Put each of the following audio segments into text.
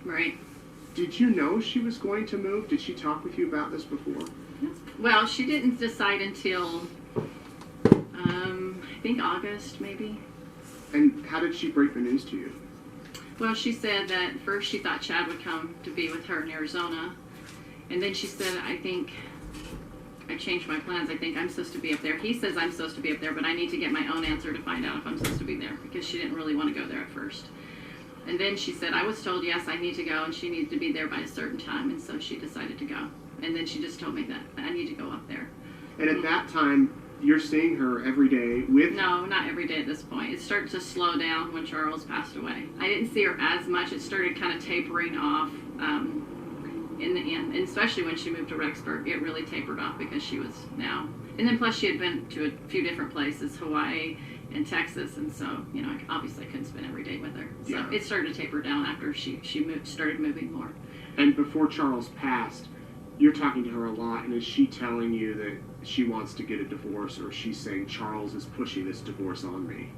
Right. Did you know she was going to move? Did she talk with you about this before? Well, she didn't decide until, I think August, maybe. And how did she break the news to you? Well, she said that first she thought Chad would come to be with her in Arizona. And then she said, I think I changed my plans. I think I'm supposed to be up there. He says I'm supposed to be up there, but I need to get my own answer to find out if I'm supposed to be there, because she didn't really want to go there at first. And then she said, I was told, yes, I need to go, and she needs to be there by a certain time, and so she decided to go. And then she just told me that I need to go up there. And at that time, you're seeing her every day with... No, not every day at this point. It started to slow down when Charles passed away. I didn't see her as much. It started kind of tapering off in the end, and especially when she moved to Rexburg, it really tapered off because she was now... And then plus she had been to a few different places, Hawaii and Texas, and so, you know, I obviously couldn't spend every day with her. So yeah. It started to taper down after she started moving more. And before Charles passed, you're talking to her a lot, and is she telling you that she wants to get a divorce, or is she saying Charles is pushing this divorce on me?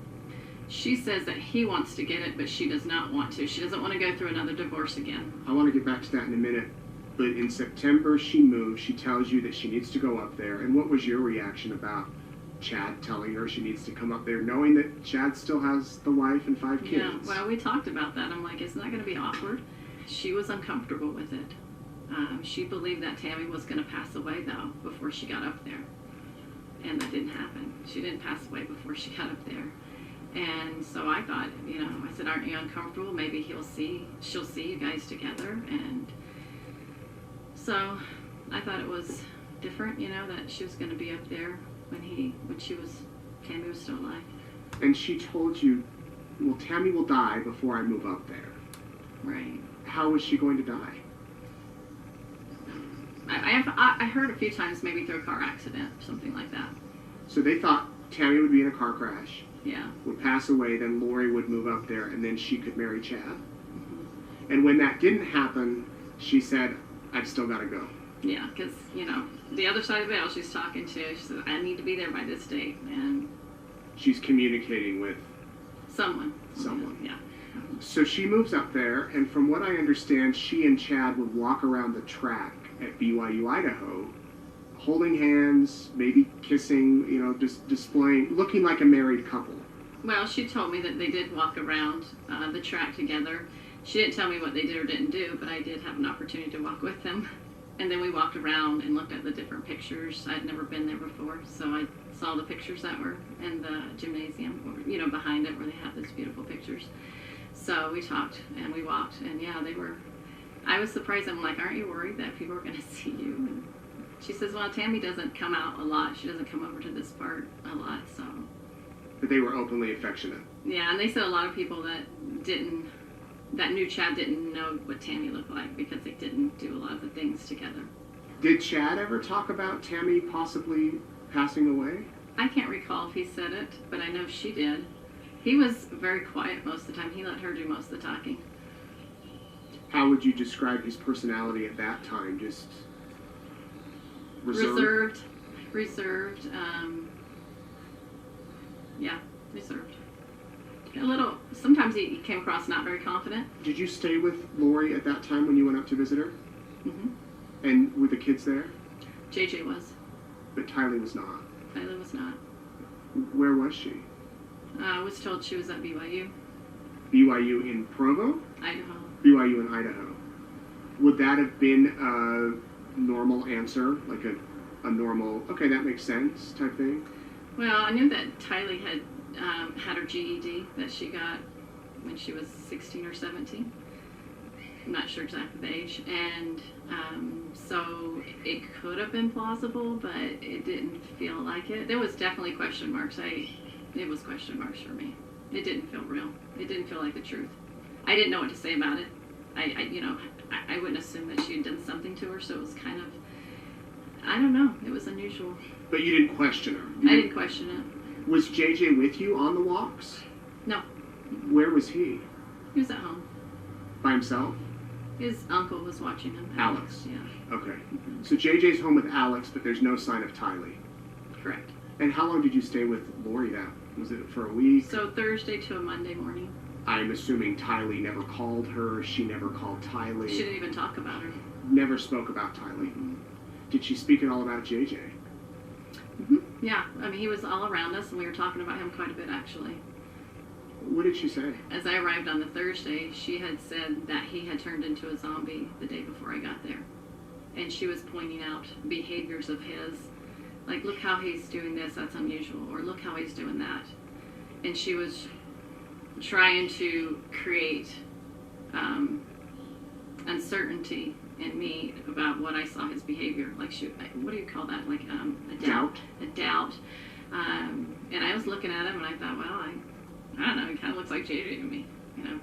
She says that he wants to get it, but she does not want to. She doesn't want to go through another divorce again. I want to get back to that in a minute. But in September, she moves. She tells you that she needs to go up there. And what was your reaction about Chad telling her she needs to come up there, knowing that Chad still has the wife and 5 kids? Yeah, well, we talked about that. I'm like, isn't that going to be awkward? She was uncomfortable with it. She believed that Tammy was going to pass away, though, before she got up there. And that didn't happen. She didn't pass away before she got up there. And so I thought, you know, I said, aren't you uncomfortable? Maybe she'll see you guys together. And so I thought it was different, you know, that she was going to be up there when Tammy was still alive. And she told you, well, Tammy will die before I move up there. Right. How was she going to die? I heard a few times maybe through a car accident, something like that. So they thought Tammy would be in a car crash. Yeah. Would pass away, then Lori would move up there, and then she could marry Chad. And when that didn't happen, she said, I've still got to go. Yeah, because, you know, the other side of the veil she's talking to, she said, I need to be there by this date. And she's communicating with someone. Yeah. So she moves up there, and from what I understand, she and Chad would walk around the track at BYU, Idaho, holding hands, maybe kissing, you know, just displaying, looking like a married couple. Well, she told me that they did walk around the track together. She didn't tell me what they did or didn't do, but I did have an opportunity to walk with them. And then we walked around and looked at the different pictures. I'd never been there before, so I saw the pictures that were in the gymnasium, or, you know, behind it where they have those beautiful pictures. So we talked and we walked, and yeah, I was surprised. I'm like, aren't you worried that people are going to see you? And she says, well, Tammy doesn't come out a lot. She doesn't come over to this part a lot, so. But they were openly affectionate. Yeah, and they said a lot of people that knew Chad didn't know what Tammy looked like because they didn't do a lot of the things together. Did Chad ever talk about Tammy possibly passing away? I can't recall if he said it, but I know she did. He was very quiet most of the time. He let her do most of the talking. How would you describe his personality at that time? Just reserved? Reserved. Yeah, reserved. A little. Sometimes he came across not very confident. Did you stay with Lori at that time when you went up to visit her? Mm-hmm. And were the kids there? JJ was. But Tylee was not. Tylee was not. Where was she? I was told she was at BYU. BYU in Provo? Idaho. BYU in Idaho. Would that have been a normal answer? Like a normal, okay, that makes sense type thing? Well, I knew that Tylee had had her GED that she got when she was 16 or 17. I'm not sure exactly the age. And so it could have been plausible, but it didn't feel like it. There was definitely question marks. It was question marks for me. It didn't feel real. It didn't feel like the truth. I didn't know what to say about it. I wouldn't assume that she had done something to her, so it was kind of, I don't know. It was unusual. But you didn't question her? I didn't question it. Was JJ with you on the walks? No. Where was he? He was at home. By himself? His uncle was watching him. Alex. Yeah. Okay. So JJ's home with Alex, but there's no sign of Tylee. Correct. And how long did you stay with Lori that? Was it for a week? So Thursday to a Monday morning. I'm assuming Tylee never called her. She never called Tylee. She didn't even talk about her. Never spoke about Tylee. Did she speak at all about JJ? Yeah. I mean, he was all around us, and we were talking about him quite a bit, actually. What did she say? As I arrived on the Thursday, she had said that he had turned into a zombie the day before I got there. And she was pointing out behaviors of his. Like, look how he's doing this, that's unusual. Or look how he's doing that. And she was trying to create uncertainty in me about what I saw his behavior. Like, what do you call that? Like a doubt. A doubt. And I was looking at him and I thought, well, I don't know, he kind of looks like JJ to me. You know,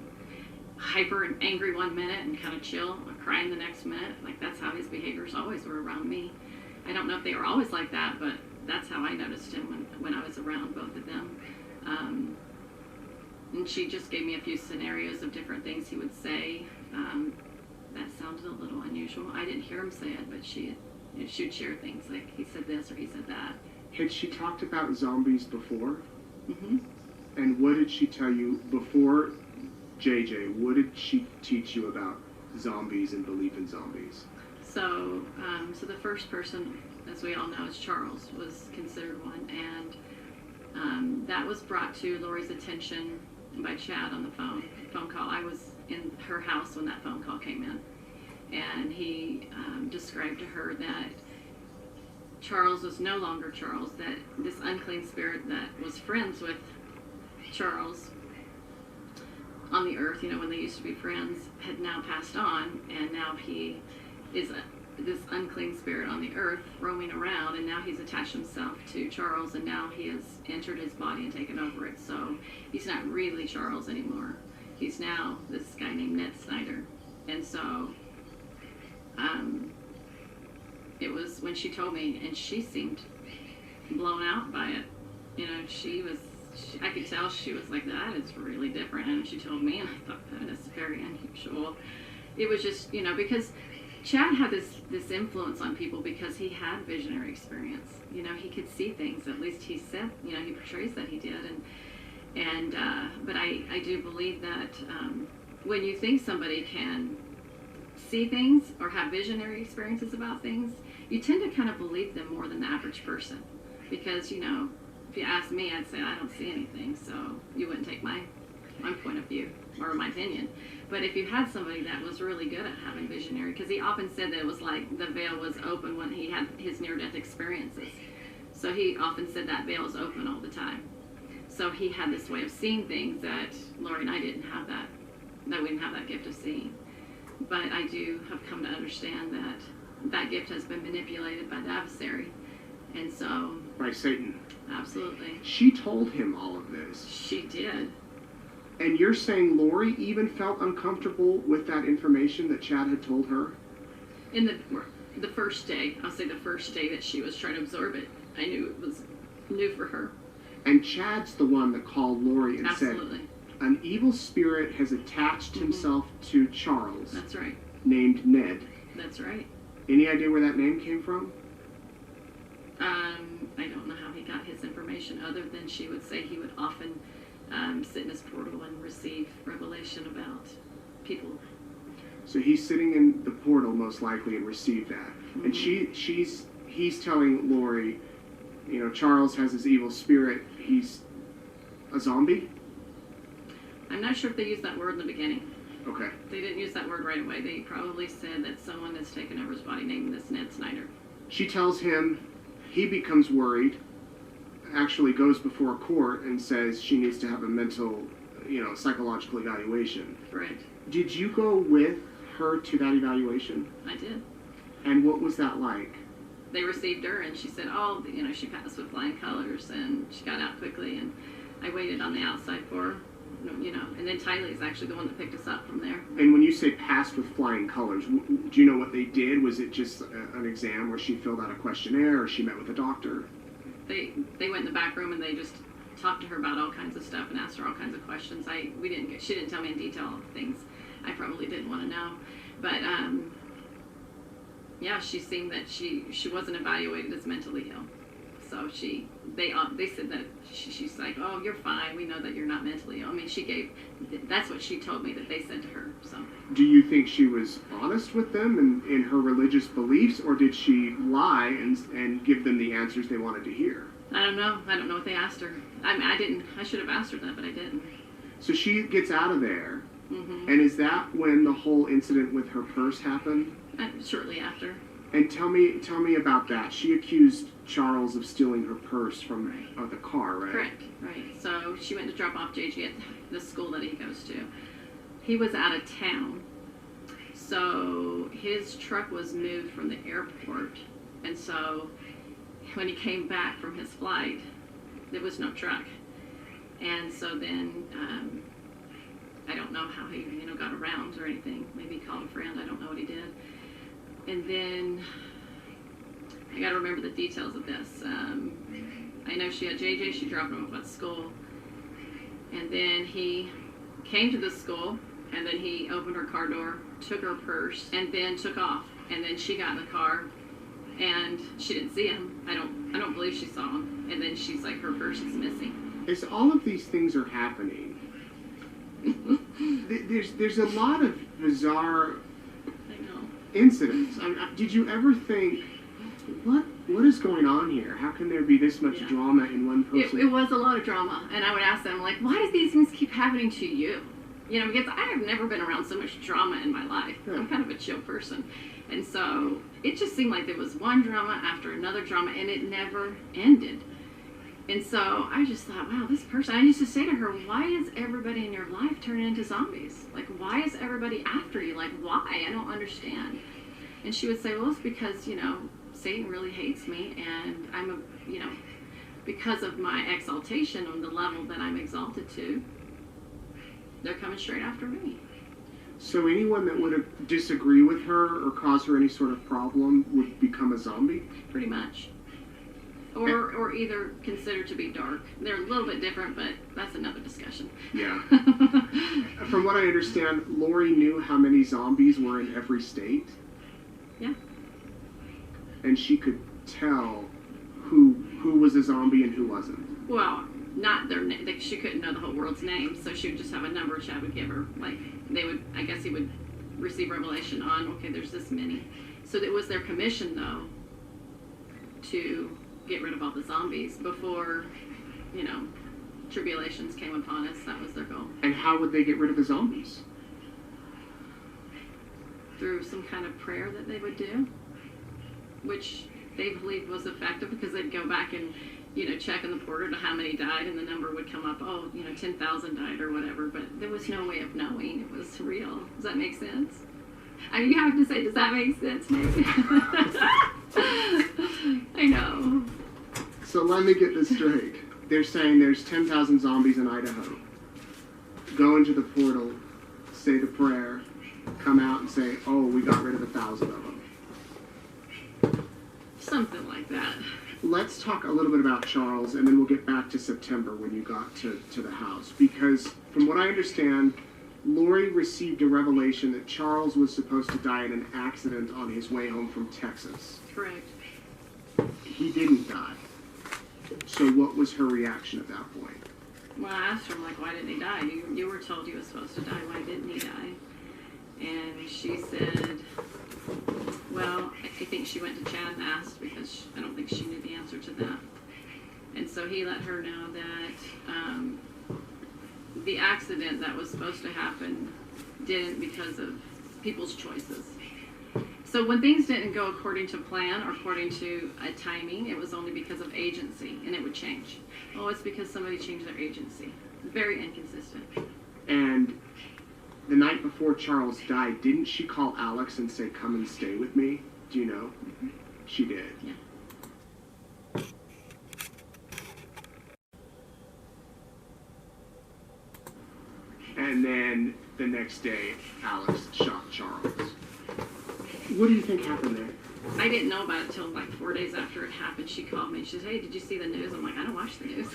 hyper and angry one minute and kind of chill, crying the next minute. Like, that's how his behaviors always were around me. I don't know if they were always like that, but that's how I noticed him when I was around both of them. And she just gave me a few scenarios of different things he would say. That sounded a little unusual. I didn't hear him say it, but she would share things like he said this or he said that. Had she talked about zombies before? Mm-hmm. And what did she tell you before JJ? What did she teach you about zombies and belief in zombies? So the first person, as we all know, is Charles, was considered one, and that was brought to Lori's attention by Chad on the phone call. I was in her house when that phone call came in, and he described to her that Charles was no longer Charles, that this unclean spirit that was friends with Charles on the earth, you know, when they used to be friends, had now passed on, and now he is this unclean spirit on the earth roaming around, and now he's attached himself to Charles, and now he has entered his body and taken over it. So he's not really Charles anymore. He's now this guy named Ned Snyder. And so it was when she told me, and she seemed blown out by it. You know, I could tell she was like, that is really different. And she told me, and I thought, that is very unusual. It was just, you know, because Chad had this influence on people because he had visionary experience. You know, he could see things. At least he said, you know, he portrays that he did. But I do believe that when you think somebody can see things or have visionary experiences about things, you tend to kind of believe them more than the average person. Because, you know, if you ask me, I'd say I don't see anything, so you wouldn't take my point of view or my opinion. But if you had somebody that was really good at having visionary, because he often said that it was like the veil was open when he had his near-death experiences. So he often said that veil was open all the time. So he had this way of seeing things that Lori and I didn't have that we didn't have that gift of seeing. But I do have come to understand that that gift has been manipulated by the adversary. And so... By Satan. Absolutely. She told him all of this. She did. And you're saying Lori even felt uncomfortable with that information that Chad had told her? In the first day, I'll say the first day that she was trying to absorb it, I knew it was new for her. And Chad's the one that called Lori and Absolutely. said, an evil spirit has attached himself to Charles. That's right. Named Ned. That's right. Any idea where that name came from? I don't know how he got his information, other than she would say he would often sit in his portal and receive revelation about people. So he's sitting in the portal most likely and received that. Mm-hmm. And he's telling Lori, you know, Charles has his evil spirit. He's a zombie? I'm not sure if they used that word in the beginning. Okay. They didn't use that word right away. They probably said that someone has taken over his body named this Ned Snyder. She tells him, he becomes worried, actually goes before court and says she needs to have a mental, you know, psychological evaluation. Right. Did you go with her to that evaluation? I did. And what was that like? They received her, and she said, oh, you know, she passed with flying colors, and she got out quickly, and I waited on the outside for her, you know, and then Tylee is actually the one that picked us up from there. And when you say passed with flying colors, do you know what they did? Was it just an exam where she filled out a questionnaire, or she met with a doctor? They went in the back room, and they just talked to her about all kinds of stuff and asked her all kinds of questions. She didn't tell me in detail things I probably didn't want to know. But yeah, she seemed that she wasn't evaluated as mentally ill. So they said that she's like, oh, you're fine. We know that you're not mentally ill. I mean, that's what she told me that they said to her. So. Do you think she was honest with them in her religious beliefs, or did she lie and give them the answers they wanted to hear? I don't know. I don't know what they asked her. I mean, I didn't. I should have asked her that, but I didn't. So she gets out of there, Mm-hmm. and is that when the whole incident with her purse happened? Shortly after. And tell me about that. She accused Charles of stealing her purse from the car, right? Correct. Right. So she went to drop off JG at the school that he goes to. He was out of town, so his truck was moved from the airport, and so when he came back from his flight, there was no truck, and so then I don't know how he got around or anything. Maybe he called a friend. I don't know what he did. And then I got to remember the details of this. I know she had JJ. She dropped him off at school, and then he came to the school, and then he opened her car door, took her purse, and then took off. And then she got in the car, and she didn't see him. I don't believe she saw him. And then she's like, her purse is missing. As all of these things are happening, there's a lot of bizarre incidents. Did you ever think, what is going on here? How can there be this much drama in one person? It was a lot of drama, and I would ask them, like, why do these things keep happening to you? Because I have never been around so much drama in my life. Yeah. I'm kind of a chill person. And so it just seemed like there was one drama after another drama, and it never ended. And so I just thought, wow, this person, I used to say to her, why is everybody in your life turning into zombies? Like, why is everybody after you? Like, why? I don't understand. And she would say, well, it's because, Satan really hates me, and I'm because of my exaltation on the level that I'm exalted to, they're coming straight after me. So anyone that would disagree with her or cause her any sort of problem would become a zombie? Pretty much. Or either considered to be dark. They're a little bit different, but that's another discussion. Yeah. From what I understand, Lori knew how many zombies were in every state. Yeah. And she could tell who was a zombie and who wasn't. Well, not their name. She couldn't know the whole world's name, so she would just have a number Chad would give her. Like, I guess he would receive revelation on, okay, there's this many. So it was their commission, though, to get rid of all the zombies before, tribulations came upon us. That was their goal. And how would they get rid of the zombies? Through some kind of prayer that they would do, which they believed was effective, because they'd go back and, check in the portal to how many died, and the number would come up, 10,000 died or whatever, but there was no way of knowing it was real. Does that make sense? I mean, you have to say, does that make sense, maybe? I know. So let me get this straight. They're saying there's 10,000 zombies in Idaho. Go into the portal, say the prayer, come out and say, oh, we got rid of 1,000 of them. Something like that. Let's talk a little bit about Charles, and then we'll get back to September when you got to the house. Because from what I understand, Lori received a revelation that Charles was supposed to die in an accident on his way home from Texas. Correct. He didn't die. So what was her reaction at that point? Well, I asked her, like, why didn't he die? You were told he was supposed to die. Why didn't he die? And she said, well, I think she went to Chad and asked, because I don't think she knew the answer to that. And so he let her know that the accident that was supposed to happen didn't, because of people's choices. So when things didn't go according to plan or according to a timing, it was only because of agency, and it would change. Oh, it's because somebody changed their agency. Very inconsistent. And the night before Charles died, didn't she call Alex and say, come and stay with me? Do you know? Mm-hmm. She did. Yeah. And then the next day, Alex shot Charles. What do you think happened there? I didn't know about it until like 4 days after it happened. She called me and she said, hey, did you see the news? I'm like, I don't watch the news.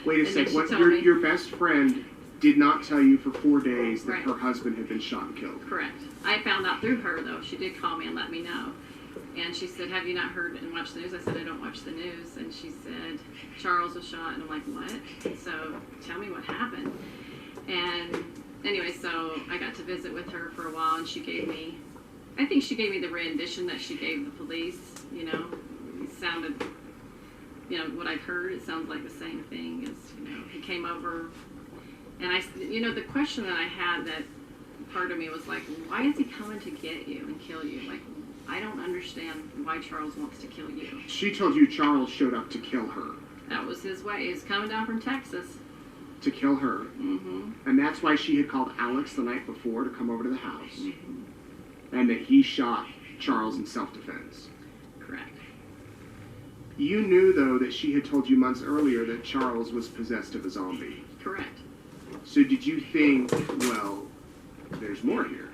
Wait a second. What, your best friend did not tell you for 4 days that Right. her husband had been shot and killed. Correct. I found out through her, though. She did call me and let me know. And she said, have you not heard and watched the news? I said, I don't watch the news. And she said, Charles was shot. And I'm like, what? So tell me what happened. And anyway, so I got to visit with her for a while, and she gave me, I think she gave me the rendition that she gave the police. You know, it sounded, you know, what I've heard, it sounds like the same thing as, you know, he came over. And I, you know, the question that I had, that part of me was like, why is he coming to get you and kill you? Like, I don't understand why Charles wants to kill you. She told you Charles showed up to kill her. That was his way. He's coming down from Texas. To kill her. Mm-hmm. And that's why she had called Alex the night before to come over to the house. Mm-hmm. And that he shot Charles in self-defense. Correct. You knew, though, that she had told you months earlier that Charles was possessed of a zombie. Correct. So did you think, well, there's more here?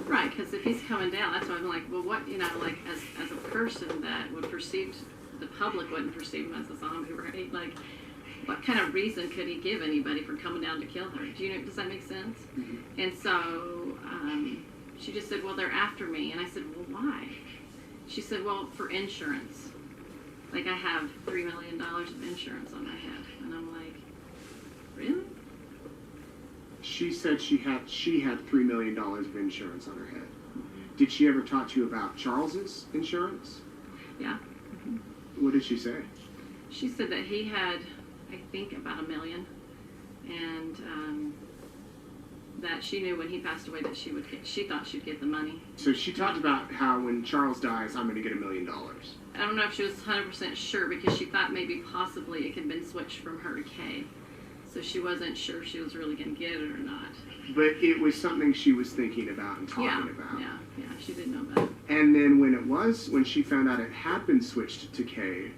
Right, because if he's coming down, that's why I'm like, well, what, you know, like, as a person that would perceive, the public wouldn't perceive him as a zombie, right? Like, what kind of reason could he give anybody for coming down to kill her? Do you know, does that make sense? Mm-hmm. And so she just said, well, they're after me. And I said, well, why? She said, well, for insurance. Like, I have $3 million of insurance on my head. And I'm like, really? She said she had $3 million of insurance on her head. Mm-hmm. Did she ever talk to you about Charles's insurance? Yeah. Mm-hmm. What did she say? She said that he had, I think, about $1 million, and that she knew when he passed away that she thought she'd get the money. So she talked about how when Charles dies, I'm going to get $1 million. I don't know if she was 100% sure, because she thought maybe possibly it had been switched from her to Kay. So she wasn't sure if she was really going to get it or not. But it was something she was thinking about and talking about. Yeah, she did know about it. And then when she found out it had been switched to Kay,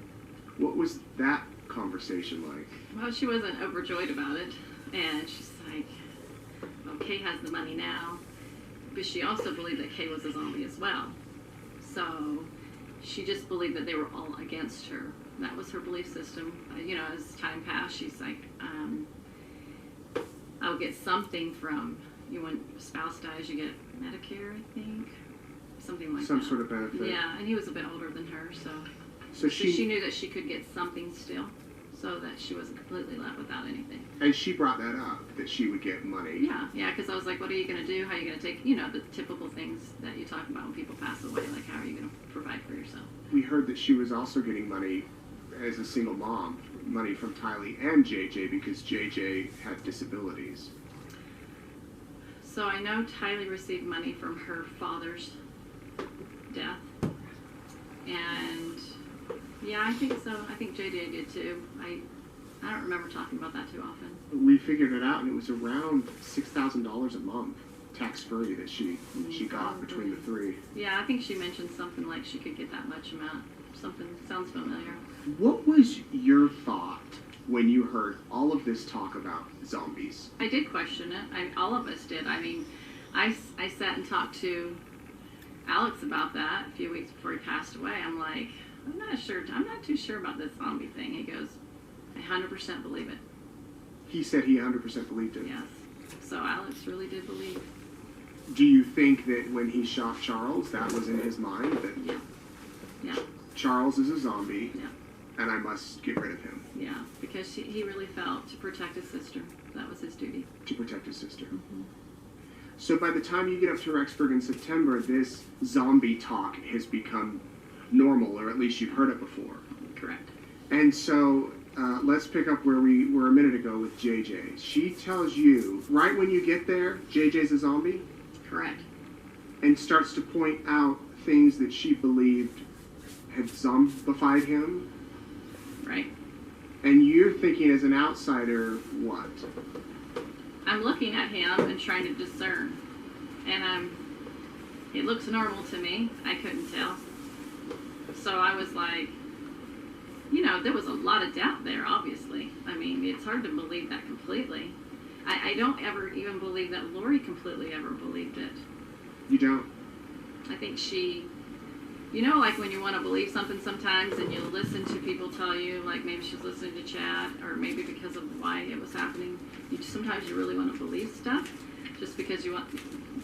what was that conversation like? Well, she wasn't overjoyed about it, and she's like, well, Kay has the money now. But she also believed that Kay was a zombie as well. So she just believed that they were all against her. That was her belief system. You know, as time passed, she's like, I'll get something from, you when a spouse dies, you get Medicare, I think. Something like that. Some sort of benefit. Yeah, and he was a bit older than her, so she knew that she could get something still, so that she wasn't completely left without anything. And she brought that up, that she would get money. Yeah, because I was like, what are you going to do? How are you going to take, you know, the typical things that you talk about when people pass away, like how are you going to provide for yourself? We heard that she was also getting money as a single mom, money from Tylee and JJ, because JJ had disabilities. So I know Tylee received money from her father's death, and yeah, I think so. I think JJ did too. I don't remember talking about that too often. We figured it out, and it was around $6,000 a month, tax-free, that she got between the three. Yeah, I think she mentioned something like she could get that much amount. Something sounds familiar. What was your thought when you heard all of this talk about zombies? I did question it. All of us did. I mean, I sat and talked to Alex about that a few weeks before he passed away. I'm like, I'm not sure. I'm not too sure about this zombie thing. He goes, I 100% believe it. He said he 100% believed it. Yes. So Alex really did believe. Do you think that when he shot Charles, that was in his mind, that Yeah. Charles is a zombie, Yeah. and I must get rid of him? Yeah, because he really felt to protect his sister. That was his duty. To protect his sister. Mm-hmm. So by the time you get up to Rexburg in September, this zombie talk has become normal, or at least you've heard it before. Correct. And so let's pick up where we were a minute ago with JJ. She tells you, right when you get there, JJ's a zombie? Correct. And starts to point out things that she believed had zombified him. Right. And you're thinking as an outsider, what? I'm looking at him and trying to discern. And it looks normal to me. I couldn't tell. So I was like, you know, there was a lot of doubt there, obviously. I mean, it's hard to believe that completely. I don't ever even believe that Lori completely ever believed it. You don't? I think she You know, like when you want to believe something sometimes and you listen to people tell you, like maybe she's listening to Chad, or maybe because of why it was happening, sometimes you really want to believe stuff just because you want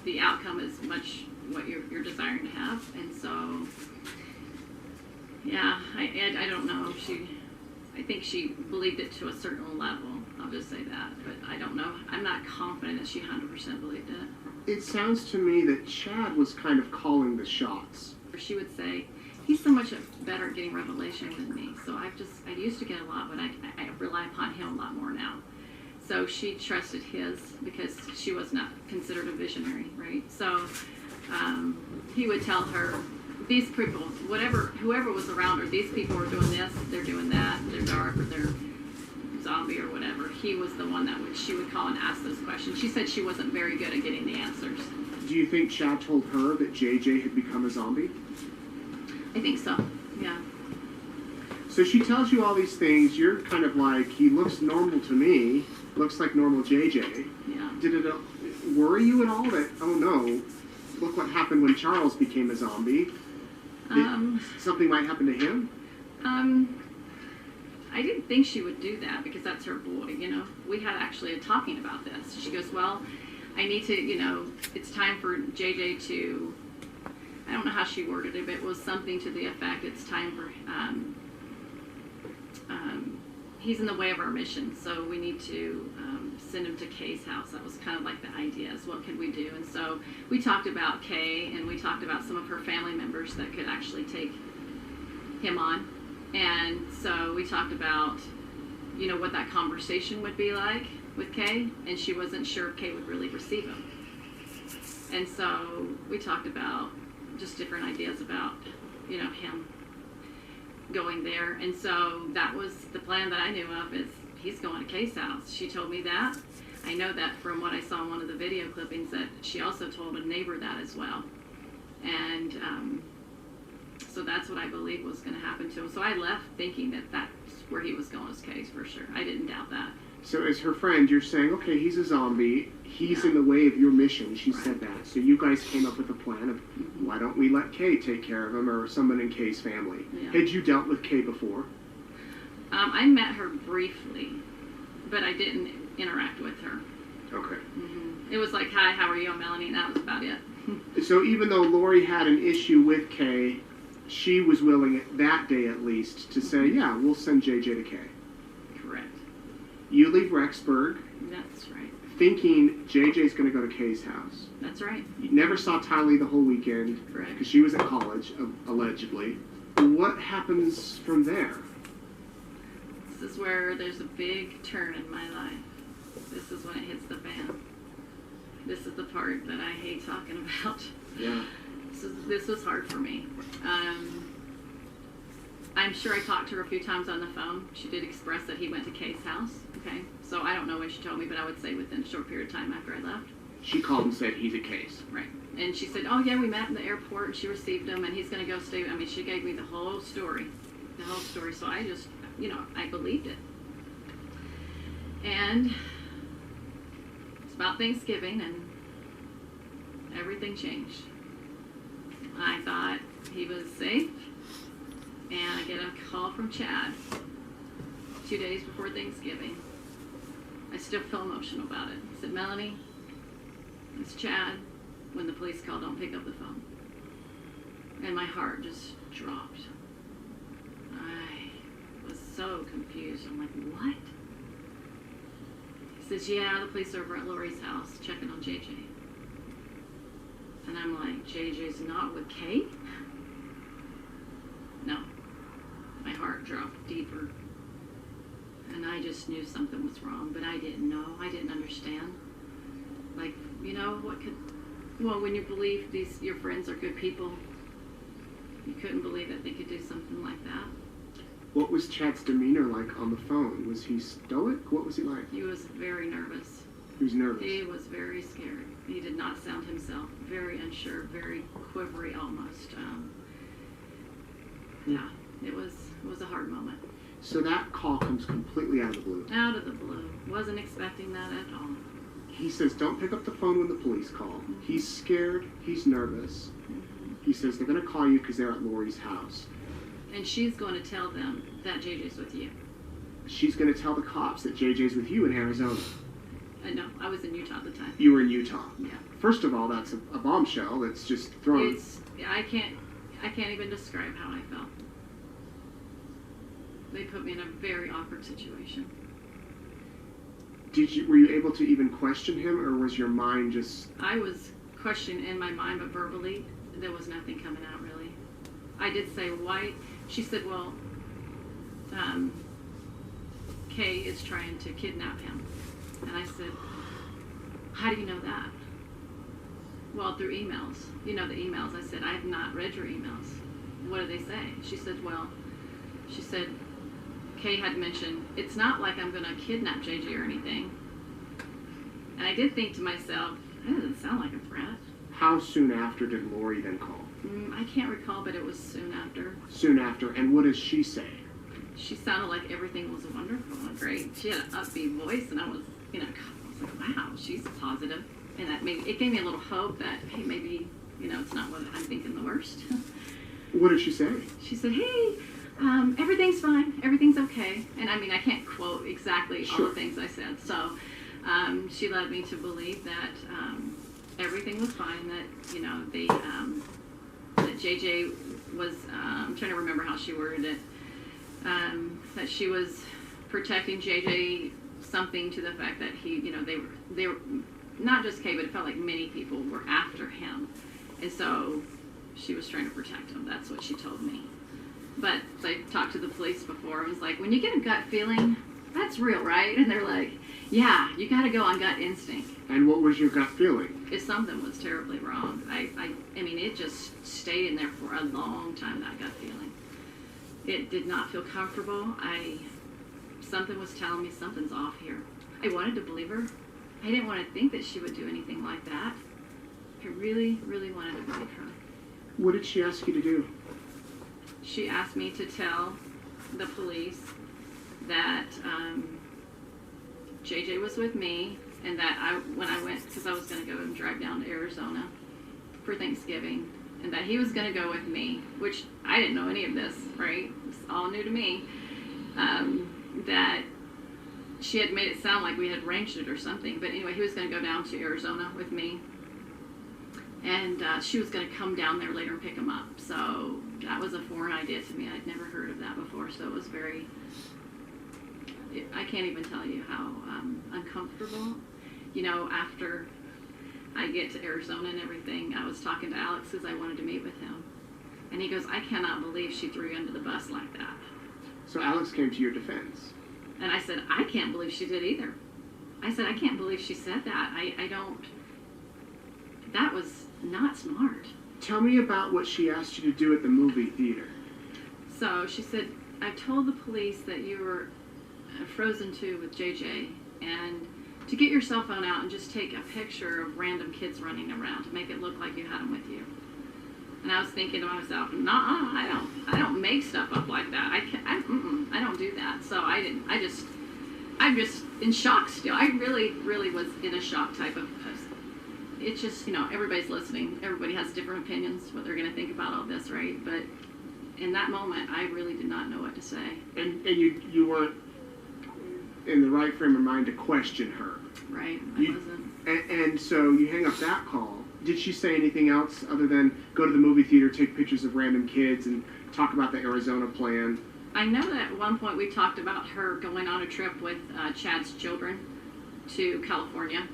the outcome is much what you're desiring to have. And so, yeah, I don't know. I think she believed it to a certain level. I'll just say that. But I don't know. I'm not confident that she 100% believed it. It sounds to me that Chad was kind of calling the shots. She would say, he's so much better at getting revelation than me. So I used to get a lot, but I rely upon him a lot more now. So she trusted his because she was not considered a visionary, right? So he would tell her, these people, whoever was around her, these people are doing this, they're doing that, they're dark or they're zombie or whatever. He was the one that she would call and ask those questions. She said she wasn't very good at getting the answers. Do you think Chad told her that JJ had become a zombie? I think so, yeah. So she tells you all these things. You're kind of like, he looks normal to me, looks like normal JJ. Yeah. Did it worry you at all that, oh no, look what happened when Charles became a zombie? Something might happen to him? I didn't think she would do that because that's her boy, you know. We had actually a talking about this. She goes, well, I need to, you know, it's time for JJ to, I don't know how she worded it, but it was something to the effect, it's time for, he's in the way of our mission, so we need to send him to Kay's house. That was kind of like the idea, is what could we do? And so we talked about Kay, and we talked about some of her family members that could actually take him on. And so we talked about, you know, what that conversation would be like with Kay, and she wasn't sure if Kay would really receive him. And so we talked about just different ideas about, you know, him going there. And so that was the plan that I knew of, is he's going to Kay's house. She told me that. I know that from what I saw in one of the video clippings, that she also told a neighbor that as well. And so that's what I believe was going to happen to him. So I left thinking that that's where he was going, as Kay's, for sure. I didn't doubt that. So as her friend, you're saying, okay, he's a zombie. He's in the way of your mission. She said that. So you guys came up with a plan of, why don't we let Kay take care of him, or someone in Kay's family? Yeah. Had you dealt with Kay before? I met her briefly, but I didn't interact with her. Okay. It was like, hi, how are you? I'm Melanie, and that was about it. So even though Lori had an issue with Kay, she was willing, that day at least, to say, yeah, we'll send JJ to Kay. Correct. You leave Rexburg. That's right. Thinking JJ's going to go to Kay's house. That's right. You never saw Tylee the whole weekend. Correct. Because she was at college, allegedly. What happens from there? This is where there's a big turn in my life. This is when it hits the fan. This is the part that I hate talking about. Yeah. This was hard for me. I'm sure I talked to her a few times on the phone. She did express that he went to Kay's house. Okay, so I don't know when she told me, but I would say within a short period of time after I left. She called and said he's at Kay's. Right. And she said, oh yeah, we met in the airport and she received him and he's going to go stay. I mean, she gave me the whole story. The whole story. So I just, you know, I believed it. And it's about Thanksgiving and everything changed. I thought he was safe, and I get a call from Chad 2 days before Thanksgiving. I still feel emotional about it. He said, Melanie, it's Chad. When the police call, don't pick up the phone. And my heart just dropped. I was so confused. I'm like, what? He says, yeah, the police are over at Lori's house checking on JJ. And I'm like, JJ's not with Kay? No. My heart dropped deeper. And I just knew something was wrong, but I didn't know. I didn't understand. Like, you know, what could... Well, when you believe your friends are good people, you couldn't believe that they could do something like that. What was Chad's demeanor like on the phone? Was he stoic? What was he like? He was very nervous. He was nervous. He was very scared. He did not sound himself. Very unsure, very quivery almost. Yeah, it was a hard moment. So that call comes completely out of the blue. Out of the blue. Wasn't expecting that at all. He says, don't pick up the phone when the police call. He's scared. He's nervous. He says they're going to call you because they're at Lori's house. And she's going to tell them that JJ's with you. She's going to tell the cops that JJ's with you in Arizona. No, I was in Utah at the time. You were in Utah. Yeah. First of all, that's a bombshell that's just thrown. I can't even describe how I felt. They put me in a very awkward situation. Were you able to even question him, or was your mind just... I was questioning in my mind, but verbally, there was nothing coming out, really. I did say, why? She said, well, Kay is trying to kidnap him. And I said, how do you know that? Well, through emails. You know the emails. I said, I have not read your emails. What do they say? She said, Kay had mentioned, it's not like I'm going to kidnap JJ or anything. And I did think to myself, that doesn't sound like a threat. How soon after did Lori then call? I can't recall, but it was soon after. Soon after. And what does she say? She sounded like everything was wonderful and great. She had an upbeat voice, and I was like, wow, she's positive. And that it gave me a little hope that, hey, maybe, it's not what I'm thinking the worst. What did she say? She said, hey, everything's fine. Everything's okay. And I can't quote exactly all the things I said. So she led me to believe that everything was fine, that, that JJ was, I'm trying to remember how she worded it, that she was protecting JJ, something to the fact that they were not just Kay, but it felt like many people were after him. And so she was trying to protect him. That's what she told me. But I talked to the police before. I was like, when you get a gut feeling, that's real, right? And they're like, yeah, you got to go on gut instinct. And what was your gut feeling? If something was terribly wrong. It just stayed in there for a long time, that gut feeling. It did not feel comfortable. Something was telling me something's off here. I wanted to believe her. I didn't want to think that she would do anything like that. I really, really wanted to believe her. What did she ask you to do? She asked me to tell the police that JJ was with me, and that when I went, because I was going to go and drive down to Arizona for Thanksgiving, and that he was going to go with me, which I didn't know any of this, right? It's all new to me. That she had made it sound like we had arranged it or something. But anyway, he was going to go down to Arizona with me. And she was going to come down there later and pick him up. So that was a foreign idea to me. I'd never heard of that before. So it was I can't even tell you how uncomfortable. After I get to Arizona and everything, I was talking to Alex because I wanted to meet with him. And he goes, I cannot believe she threw you under the bus like that. So Alex came to your defense. And I said, I can't believe she did either. I said, I can't believe she said that. I don't, that was not smart. Tell me about what she asked you to do at the movie theater. So she said, I told the police that you were Frozen 2 with JJ, and to get your cell phone out and just take a picture of random kids running around to make it look like you had them with you. And I was thinking to myself, nah, I don't make stuff up like that. I don't do that. So I'm just in shock still. I really was in a shock type of person. It's just, everybody's listening. Everybody has different opinions, what they're going to think about all this, right? But in that moment, I really did not know what to say. And you weren't in the right frame of mind to question her. Right, I wasn't. And so you hang up that call. Did she say anything else other than go to the movie theater, take pictures of random kids, and talk about the Arizona plan? I know that at one point we talked about her going on a trip with Chad's children to California.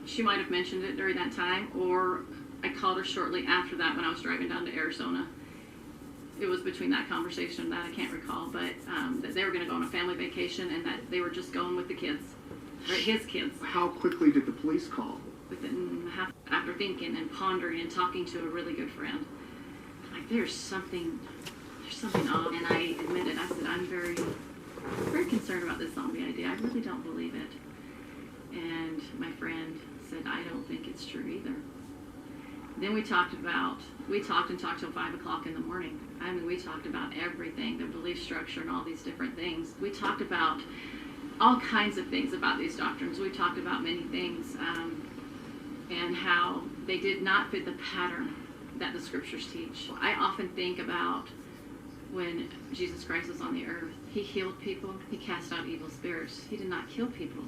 She might have mentioned it during that time, or I called her shortly after that when I was driving down to Arizona. It was between that conversation and that, I can't recall, but that they were going to go on a family vacation and that they were just going with the kids, or his kids. How quickly did the police call? Within after thinking and pondering and talking to a really good friend. Like, there's something odd. And I admitted, I said, I'm very, very concerned about this zombie idea. I really don't believe it. And my friend said, I don't think it's true either. Then we talked till 5 o'clock in the morning. We talked about everything, the belief structure and all these different things. We talked about all kinds of things about these doctrines. We talked about many things, and how they did not fit the pattern that the scriptures teach. I often think about when Jesus Christ was on the earth. He healed people. He cast out evil spirits. He did not kill people.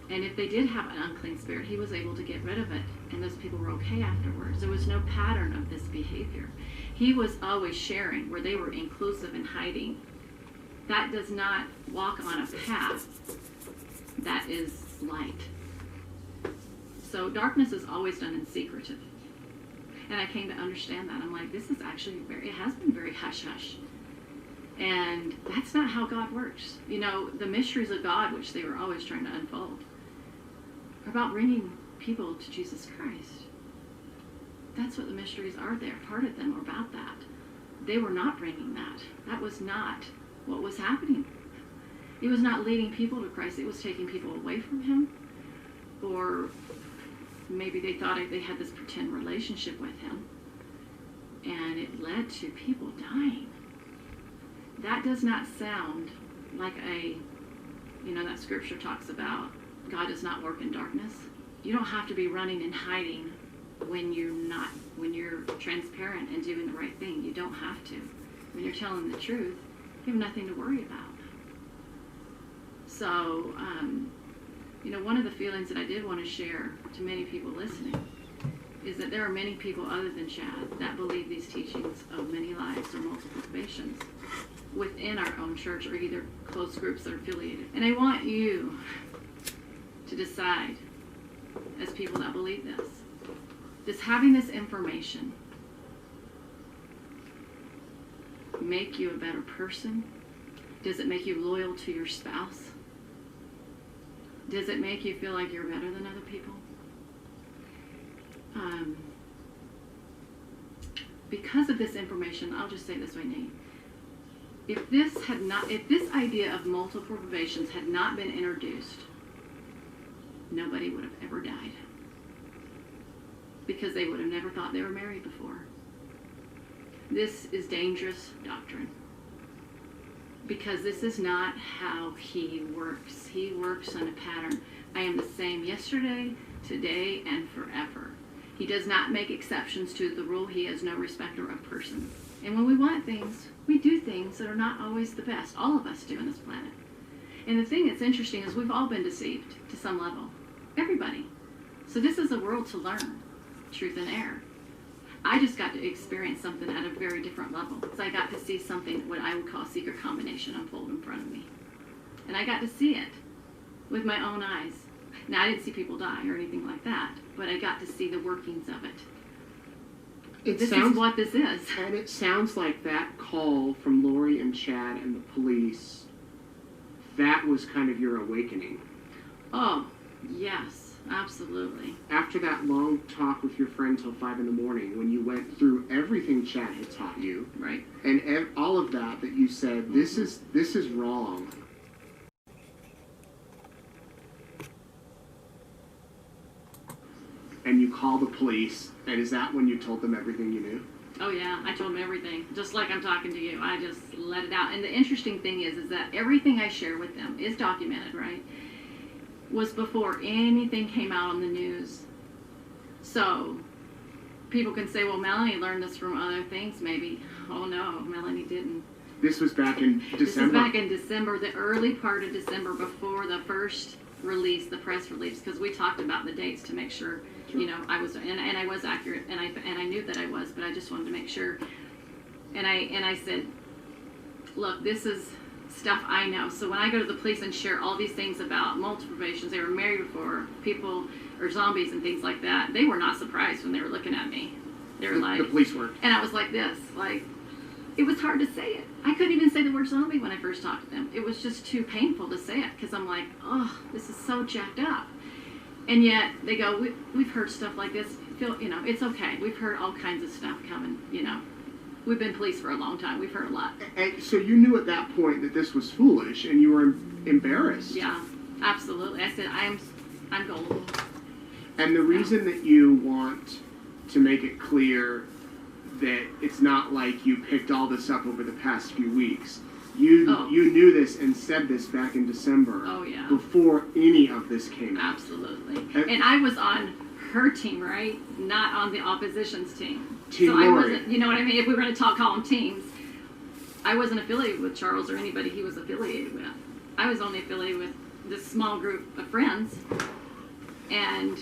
And if they did have an unclean spirit, he was able to get rid of it. And those people were okay afterwards. There was no pattern of this behavior. He was always sharing where they were inclusive and hiding. That does not walk on a path that is light. So darkness is always done in secretive. And I came to understand that. I'm like, this is actually it has been very hush-hush. And that's not how God works. You know, the mysteries of God, which they were always trying to unfold, are about bringing people to Jesus Christ. That's what the mysteries are there. Part of them are about that. They were not bringing that. That was not what was happening. It was not leading people to Christ. It was taking people away from him. Or maybe they thought they had this pretend relationship with him. And it led to people dying. That does not sound like that scripture talks about God does not work in darkness. You don't have to be running and hiding when you're transparent and doing the right thing. You don't have to. When you're telling the truth, you have nothing to worry about. So, one of the feelings that I did want to share to many people listening is that there are many people other than Chad that believe these teachings of many lives or multiple probations within our own church or either close groups that are affiliated. And I want you to decide, as people that believe this, does having this information make you a better person? Does it make you loyal to your spouse? Does it make you feel like you're better than other people? Because of this information, I'll just say it this way, Nate. If this idea of multiple probations had not been introduced, nobody would have ever died. Because they would have never thought they were married before. This is dangerous doctrine. Because this is not how he works. He works on a pattern. I am the same yesterday, today, and forever. He does not make exceptions to the rule. He is no respecter of persons. And when we want things, we do things that are not always the best. All of us do on this planet. And the thing that's interesting is we've all been deceived to some level. Everybody. So this is a world to learn truth and error. I just got to experience something at a very different level. So I got to see something, what I would call a secret combination, unfold in front of me. And I got to see it with my own eyes. Now, I didn't see people die or anything like that, but I got to see the workings of it. This is what this is. And it sounds like that call from Lori and Chad and the police, that was kind of your awakening. Oh, yes. Absolutely. After that long talk with your friend till 5 a.m, when you went through everything Chad had taught you, right, and all of that you said, this is wrong. And you call the police, and is that when you told them everything you knew? Oh yeah, I told them everything. Just like I'm talking to you, I just let it out. And the interesting thing is that everything I share with them is documented, right? Was before anything came out on the news. So people can say, well, Melanie learned this from other things maybe. Oh no, Melanie didn't. This was back in December? This is back in December, the early part of December, before the first release, the press release, because we talked about the dates to make sure, I was, and I was accurate, and I knew that I was, but I just wanted to make sure. And I said, look, this is stuff I know. So when I go to the police and share all these things about multiple probations, they were married before, people or zombies and things like that, they were not surprised when they were looking at me. They were like, the police were. And I was like this, it was hard to say it. I couldn't even say the word zombie when I first talked to them. It was just too painful to say it because I'm like, oh, this is so jacked up. And yet they go, we've heard stuff like this. It's okay. We've heard all kinds of stuff coming, We've been police for a long time. We've heard a lot. And so you knew at that point that this was foolish, and you were embarrassed. Yeah, absolutely. I said, I'm gullible. And the reason that you want to make it clear that it's not like you picked all this up over the past few weeks. You knew this and said this back in December. Oh, yeah. Before any of this came out. Absolutely. And I was on her team, right? Not on the opposition's team. Team so I Lori. wasn't, you know what I mean? If we were going to call them teams, I wasn't affiliated with Charles or anybody he was affiliated with. I was only affiliated with this small group of friends. And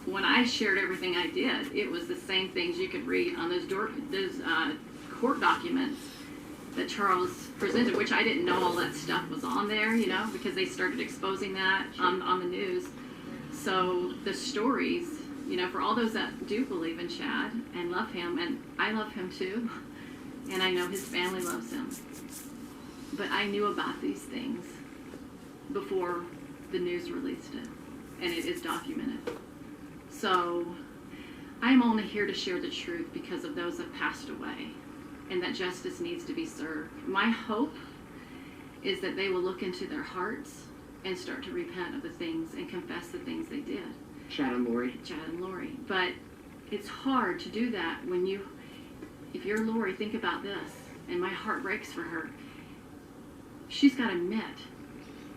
when I shared everything I did, it was the same things you could read on those court documents that Charles presented, which I didn't know all that stuff was on there, you know, because they started exposing that on the news. So the stories, you know, for all those that do believe in Chad and love him, and I love him too, and I know his family loves him, but I knew about these things before the news released it, and it is documented. So I'm only here to share the truth because of those that passed away, and that justice needs to be served. My hope is that they will look into their hearts and start to repent of the things and confess the things they did. Chad and Lori. Chad and Lori. But it's hard to do that when if you're Lori, think about this, and my heart breaks for her. She's got to admit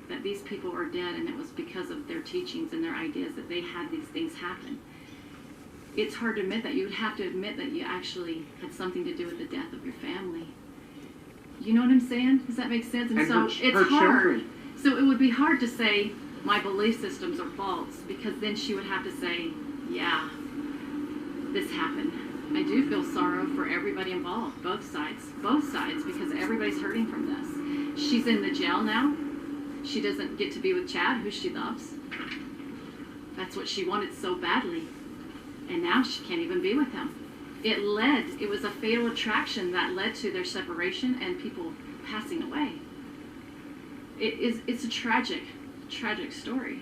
that these people are dead, and it was because of their teachings and their ideas that they had these things happen. It's hard to admit that. You would have to admit that you actually had something to do with the death of your family. You know what I'm saying? Does that make sense? And so it's hard. Children. So it would be hard to say my belief systems are false, because then she would have to say, yeah, this happened. I do feel sorrow for everybody involved, both sides, because everybody's hurting from this. She's in the jail now. She doesn't get to be with Chad, who she loves. That's what she wanted so badly. And now she can't even be with him. It was a fatal attraction that led to their separation and people passing away. It's a tragic story.